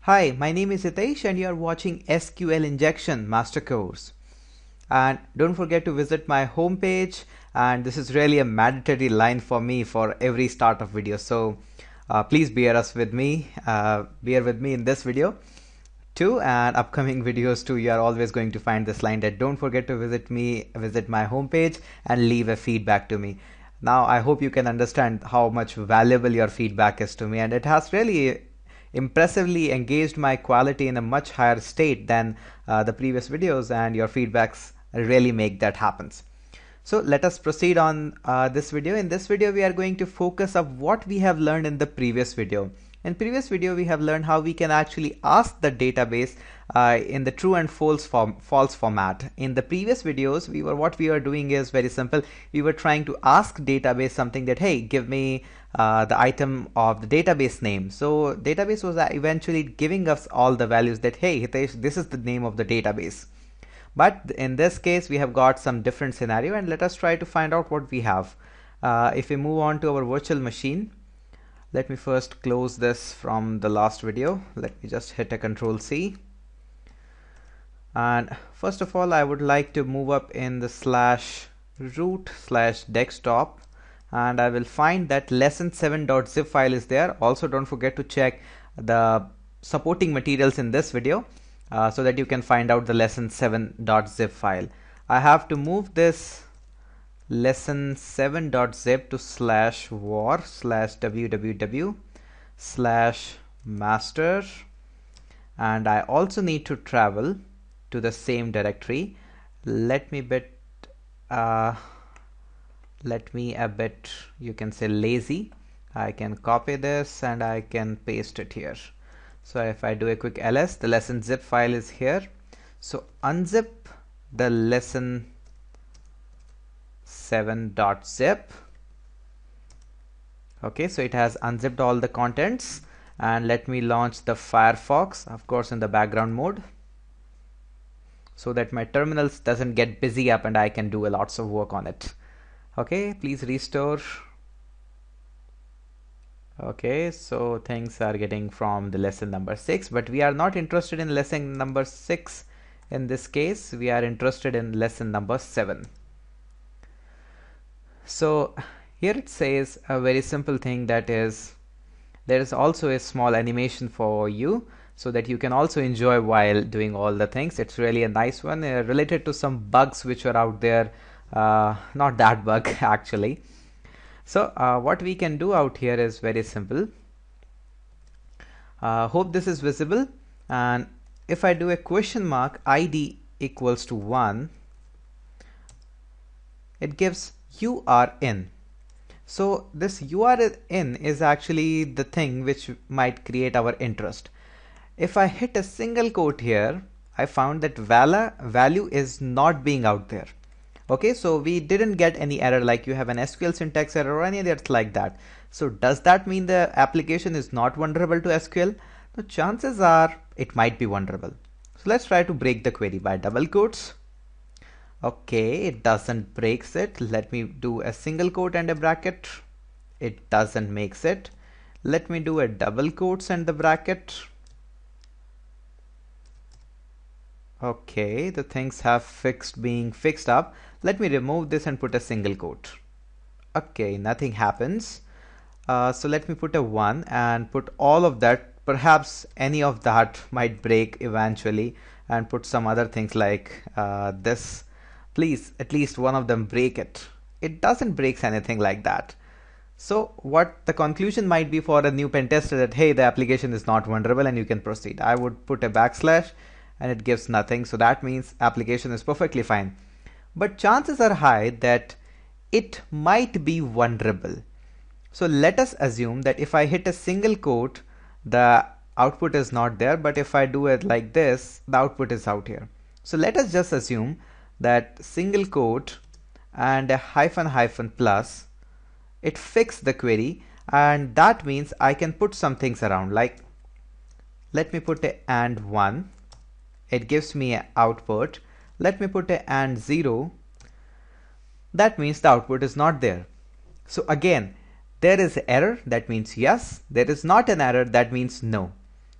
Hi, my name is Hitesh and you are watching SQL Injection Master Course. And don't forget to visit my homepage, and this is really a mandatory line for me for every start of video. So please bear with me in this video too, and upcoming videos too. You are always going to find this line that don't forget to visit my homepage and leave a feedback to me. Now I hope you can understand how much valuable your feedback is to me, and it has really impressively engaged my quality in a much higher state than the previous videos, and your feedbacks really make that happen. So let us proceed on this video. In this video we are going to focus on what we have learned in the previous video. In previous video we have learned how we can actually ask the database in the true and false format. In the previous videos what we were doing is very simple. We were trying to ask database something that, hey, give me the item of the database name. So database was eventually giving us all the values that, hey Hitesh, this is the name of the database. But in this case we have got some different scenario, and let us try to find out what we have. If we move on to our virtual machine, let me first close this from the last video. Let me just hit a Control C. And first of all, I would like to move up in the /root/desktop, and I will find that lesson7.zip file is there. Also, don't forget to check the supporting materials in this video so that you can find out the lesson7.zip file. I have to move this lesson7.zip to /war/www/master, and I also need to travel to the same directory. Let me a bit, you can say, lazy. I can copy this and I can paste it here. So if I do a quick ls, the lesson zip file is here. So unzip the lesson7.zip. Okay, so it has unzipped all the contents, and let me launch the Firefox, of course in the background mode, so that my terminals doesn't get busy up and I can do lots of work on it. Okay, please restore. Okay, so things are getting from the lesson number 6, but we are not interested in lesson number 6 in this case. We are interested in lesson number 7. So here it says a very simple thing, that is, there is also a small animation for you so that you can also enjoy while doing all the things. It's really a nice one related to some bugs which are out there. Not that bug actually. So what we can do out here is very simple. Hope this is visible. And if I do a question mark id equals to 1, it gives you are in. So this you are in is actually the thing which might create our interest. If I hit a single quote here, I found that value is not being out there. Okay, so we didn't get any error like you have an SQL syntax error or any other like that. So does that mean the application is not vulnerable to SQL? The chances are it might be vulnerable. So let's try to break the query by double quotes. Okay, it doesn't breaks it. Let me do a single quote and a bracket. It doesn't makes it. Let me do a double quotes and the bracket. Okay, the things have being fixed up. Let me remove this and put a single quote. Okay, nothing happens. So let me put a 1 and put all of that. Perhaps any of that might break eventually, and put some other things like this. Please, at least one of them break it. It doesn't break anything like that. So what the conclusion might be for a new pen tester, that hey, the application is not vulnerable and you can proceed. I would put a backslash and it gives nothing. So that means application is perfectly fine. But chances are high that it might be vulnerable. So let us assume that if I hit a single quote, the output is not there, but if I do it like this, the output is out here. So let us just assume that single quote and a hyphen plus, it fixed the query, and that means I can put some things around, like let me put a and 1. It gives me an output. Let me put a and 0. That means the output is not there. So again, there is an error, that means yes. There is not an error, that means no.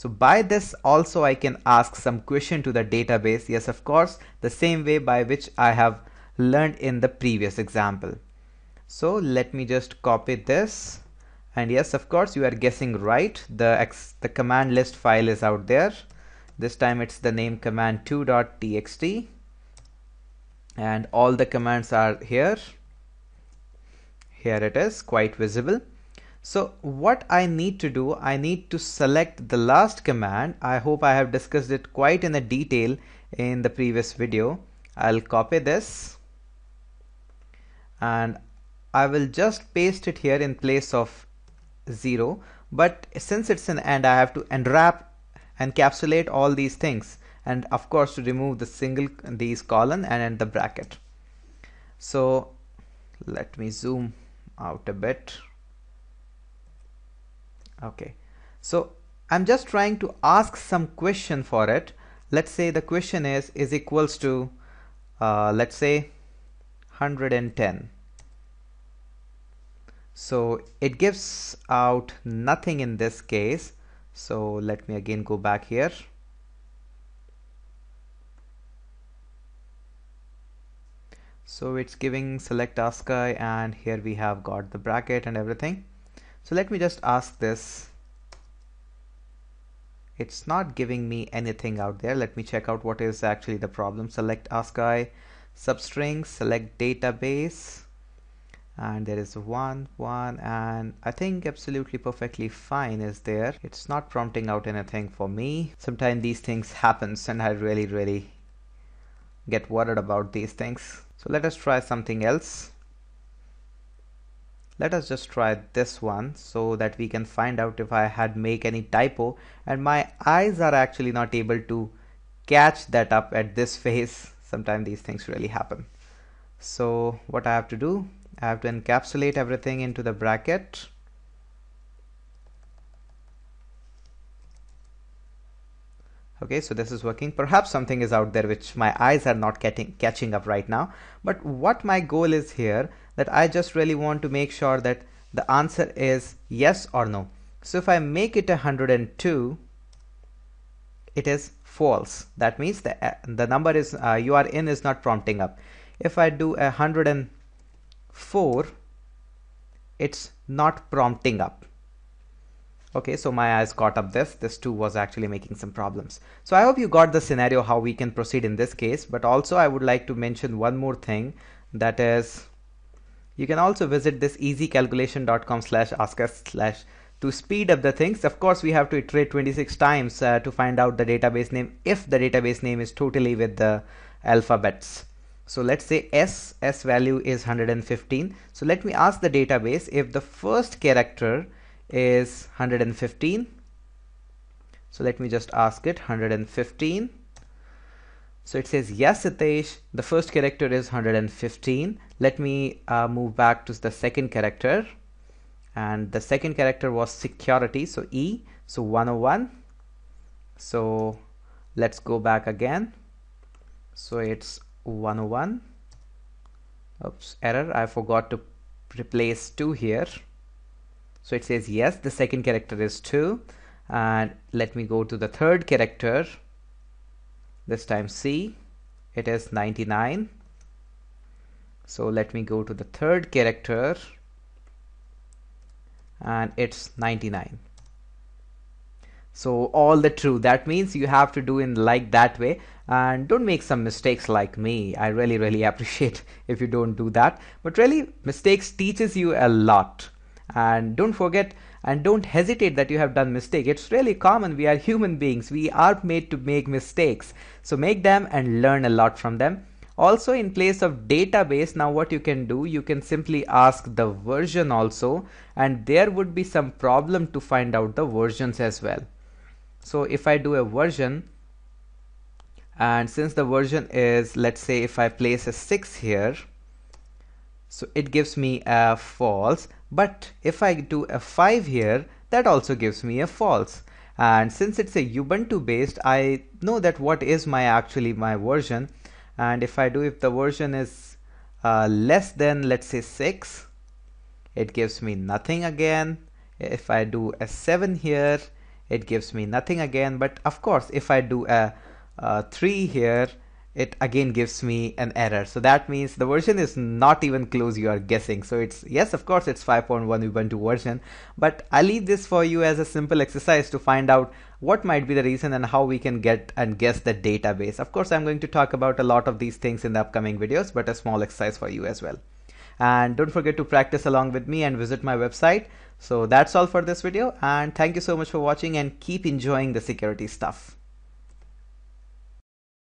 So by this also I can ask some question to the database. Yes, of course, the same way by which I have learned in the previous example. So let me just copy this, and yes, of course, you are guessing right. The command list file is out there. This time it's the name command2.txt, and all the commands are here. Here it is, quite visible. So what I need to do, I need to select the last command. I hope I have discussed it quite in a detail in the previous video. I'll copy this and I will just paste it here in place of 0, but since it's an AND, I have to unwrap, encapsulate all these things, and of course to remove these colon and the bracket. So let me zoom out a bit. Okay, so I'm just trying to ask some question for it. Let's say the question is equals to let's say 110. So it gives out nothing in this case. So let me again go back here. So it's giving select ASCII, and here we have got the bracket and everything. So let me just ask this. It's not giving me anything out there. Let me check out what is actually the problem. Select ASCII, substring, select database, and there is one, and I think absolutely perfectly fine is there. It's not prompting out anything for me. Sometimes these things happens and I really get worried about these things. So let us try something else. Let us just try this one so that we can find out if I had make any typo, and my eyes are actually not able to catch that up at this phase. Sometimes these things really happen. So what I have to do, I have to encapsulate everything into the bracket. Okay, so this is working. Perhaps something is out there which my eyes are not catching up right now. But what my goal is here, that I just really want to make sure that the answer is yes or no. So if I make it 102, it is false. That means the number is you are in is not prompting up. If I do 104, it's not prompting up. Okay, so my eyes caught up this 2 was actually making some problems. So I hope you got the scenario how we can proceed in this case. But also I would like to mention one more thing, that is you can also visit this easycalculation.com/ask to speed up the things. Of course, we have to iterate 26 times to find out the database name if the database name is totally with the alphabets. So let's say S value is 115. So let me ask the database if the first character is 115. So let me just ask it 115. So it says yes, Sitesh, the first character is 115. Let me move back to the second character, and the second character was security, so E, so 101. So let's go back again. So it's 101. Oops, error, I forgot to replace 2 here. So it says yes, the second character is 2, and let me go to the third character, this time C, it is 99. So let me go to the third character, and it's 99. So all the true, that means you have to do in like that way, and don't make some mistakes like me. I really appreciate if you don't do that, but really mistakes teaches you a lot. And don't forget and don't hesitate that you have done mistake. It's really common. We are human beings. We are made to make mistakes. So make them and learn a lot from them. Also, in place of database, now what you can do, you can simply ask the version also, and there would be some problem to find out the versions as well. So if I do a version, and since the version is, let's say if I place a 6 here, so it gives me a false. But if I do a 5 here, that also gives me a false. And since it's a Ubuntu based, I know that what is my version. And if the version is less than, let's say 6, it gives me nothing again. If I do a 7 here, it gives me nothing again. But of course, if I do a 3 here, it again gives me an error. So that means the version is not even close, you are guessing. So it's, yes, of course it's 5.1 Ubuntu version, but I'll leave this for you as a simple exercise to find out what might be the reason and how we can get and guess the database. Of course, I'm going to talk about a lot of these things in the upcoming videos, but a small exercise for you as well. And don't forget to practice along with me and visit my website. So that's all for this video, and thank you so much for watching, and keep enjoying the security stuff.